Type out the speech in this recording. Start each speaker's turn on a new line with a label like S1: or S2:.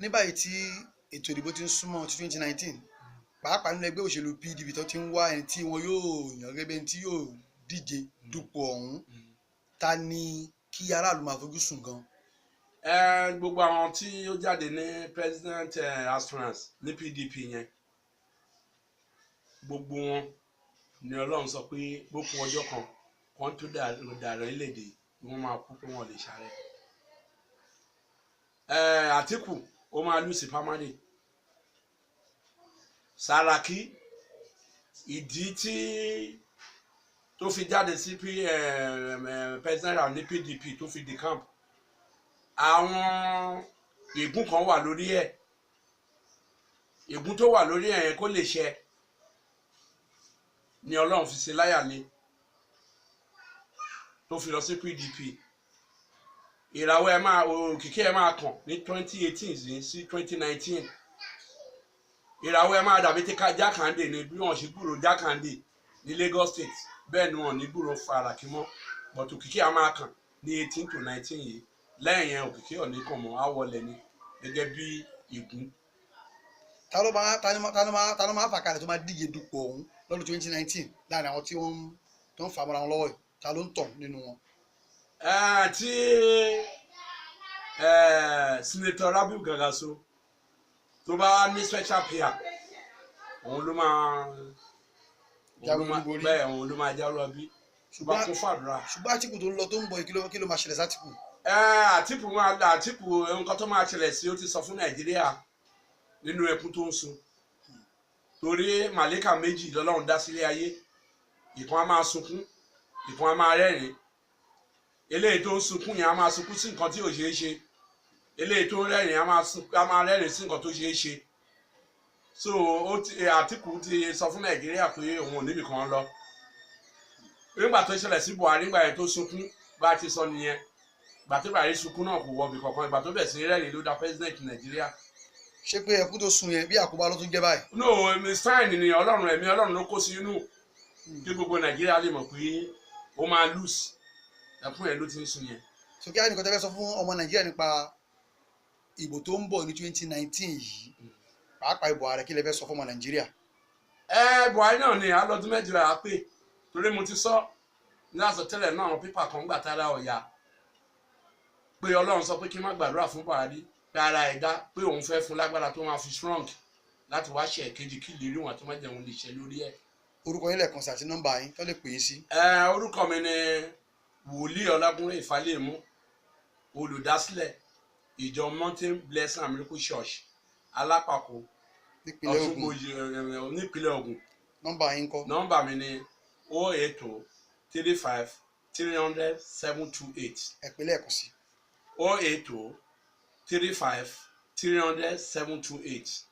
S1: ní báyìí tí ètò ìdìbò ti ń súnmọ́ 2019 pàápàá nínú ẹgbẹ́ òṣèlú PDP tó ti ń wá ẹni tí wọn yóò yàn gẹ́gẹ́ bí ẹni tí yóò díje dupò ọ̀hún, ta ni kí aráàlú máa fojú sùn gan?
S2: Gbogbo àwọn tí ó jáde ní president aspirants ní PDP yẹn, gbogbo wọn ni Ọlọ́run sọ pé gbókun ọjọ́ kan tó dàrẹ́ lédè ni wọ́n máa kú pé wọ́n lè ṣàárẹ̀. Àtíkù ó máa lùsì pamade. Sàràkí ìdí tí tó fi jáde sí president ní PDP tó fi di camp, àwọn ègún kan wà lórí ẹ̀, ègún tó wà lórí ẹ̀ yẹn kó lè ṣẹ ni Ọlọ́run fi ṣe láyàlé tó fi lọ sí PDP. ìràwọ̀ òkìkí ẹ̀ máa kàn ní 2018 sí 2019. ìràwọ̀ ẹ̀ máa dàbí tí Jákàndé ni bí wọ́n ṣe gbúrò Jákàndé ní Lagos State, bẹ́ẹ̀ ni wọ́n ní gbúrò Sàràkí mọ́, but òkìkí ẹ̀ máa kàn ní 18 to 19 yìí. Lẹ́yìn yẹn òkìkí ọ̀ní kan mọ́ á wọlé ni gẹ́gẹ́ bí ìgún.
S1: Ta ló máa fà kalẹ̀ tó máa díje dupò ọ̀hún lọ́dún 2019 láàrin àwọn tí wọ́n ń fà mọ́ra wọn lọ́wọ́ yìí? Ta ló ń tàn nínú wọn?
S2: Tí Senator Rabiu Gagaso tó bá ní special prayer, òun ló máa jáwé bí. Ṣùgbọ́n Àtíkù tó ń lọ tó ń bọ̀ kí ló máa ṣẹlẹ̀ sátìkù? Àtíkù nǹkan tó máa ṣẹlẹ̀ sí ó ti sọ fún Nàìjíríà nínú ẹkún tó ń sun. Torí màlíkà méjì lọ́lọ́run dá sílé ayé, ìkan á máa sunkún, ìkan á máa rẹ́rìn. Eléyìí tó ń sunkún yẹn á máa sunkún sí nǹkan tí ò ṣeé ṣe, eléyìí tó ń rẹ́rìn á máa rẹ́rìn sí nǹkan tó ṣeé ṣe. So Àtíkù ti sọ fún Nàìjíríà pé òun ò níbì kan lọ. Nígbà tó ṣẹlẹ̀ sí Buhari, nígbà yẹn tó sunkún bá ti sọ nìyẹn. Ìgbà tó Buhari sunkún náà kò wọbì kankan, ìgbà tó bẹ̀ sí rẹ́rìn ló dá president Nàìjíríà.
S1: Ṣé pé ẹkú tó sun yẹn bí àkóbá ló tún jẹ́ báyìí?
S2: No, sign ni Ọlọ́run, ẹ̀mí Ọlọ́run ló kó sí inú kí gbogbo Nàìjíríà lè mọ̀ pé ó máa lose. Ẹkún yẹn ló ti ń sun yẹn.
S1: So kí á nìkan tẹ́fẹ́ sọ fún ọmọ Nàìjíríà nípa ìbò tó ń bọ̀ ní 2019 yìí, pàápàá ìbò ààrẹ, kí lẹ fẹ́ sọ fún ọmọ Nàìjíríà?
S2: Buhari náà ni alọ́dún mẹ́jọ rà pé, torí mo ti sọ ní àsọtẹ́lẹ̀ náà àwọn pépà kan gbà tára ọ̀yà pé Ọlọ́run sọ pé kí n má gbàdúrà fún Buhari pé ara ẹ̀ dá, pé òun fẹ́ fún lágbára tó máa fi strong láti wá ṣe ẹ̀kejì kí ìlérí wọn àti má jẹun lè ṣe lórí ẹ̀.
S1: Orúkọ yín lẹ́ẹ̀kan sí àti nọ́mbà yín tó lè pè é sí.
S2: Orúkọ mi ni Wòlíì Ọlágúnrẹ́ Ìfálẹ́mú, olùdásílẹ̀ ìjọ Mountain Blessing and Miracle Church Alápàkó nípínlẹ̀ Ògùn.
S1: Nọ́mbà yín kọ́?
S2: Nọ́mbà mi ni 080 35 300 728.
S1: Ẹ pè lẹ́ẹ̀kan sí.
S2: 080 35 300 728.